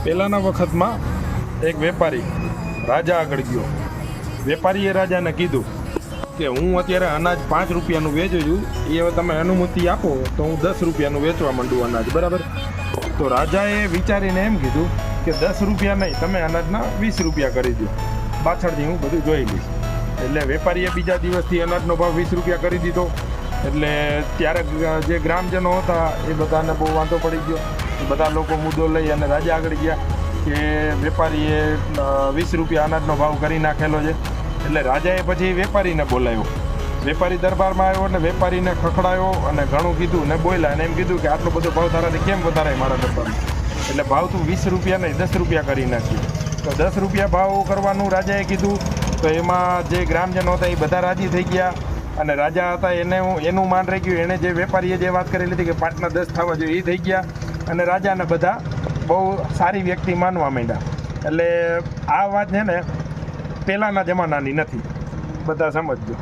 પહેલાંના વખતમાં એક વેપારી રાજા આગળ ગયો. વેપારીએ રાજાને કીધું કે હું અત્યારે અનાજ 5 રૂપિયાનું વેચું છું, એ હવે તમે અનુમતિ આપો તો હું 10 રૂપિયાનું વેચવા માંડું અનાજ, બરાબર? તો રાજાએ વિચારીને એમ કીધું કે 10 રૂપિયા નહીં, તમે અનાજના 20 રૂપિયા કરી દો, પાછળથી હું બધું જોઈ લઈશ. એટલે વેપારીએ બીજા દિવસથી અનાજનો ભાવ 20 રૂપિયા કરી દીધો. એટલે ત્યારે જે ગ્રામજનો હતા એ બધાને બહુ વાંધો પડી ગયો. બધા લોકો મુદ્દો લઈ અને રાજા આગળ ગયા કે વેપારીએ 20 રૂપિયા અનાજનો ભાવ કરી નાખેલો છે. એટલે રાજાએ પછી વેપારીને બોલાવ્યો. વેપારી દરબારમાં આવ્યો અને વેપારીને ખખડાયો અને ઘણું કીધું ને બોલ્યા અને એમ કીધું કે આટલો બધો ભાવ તારાથી કેમ વધારે મારા દરબારમાં? એટલે ભાવ તું 20 રૂપિયા નહીં 10 રૂપિયા કરી નાખ્યો. તો 10 રૂપિયા ભાવ કરવાનું રાજાએ કીધું. તો એમાં જે ગ્રામજનો હતા એ બધા રાજી થઈ ગયા અને રાજા હતા એનું માન રહી ગયું. એણે જે વેપારીએ જે વાત કરેલી હતી કે 5ના 10 થવા જોઈએ એ થઈ ગયા અને રાજાને બધા બહુ સારી વ્યક્તિ માનવા માંડ્યા. એટલે આ વાત છે ને પહેલાંના જમાનાની નથી, બધા સમજજો.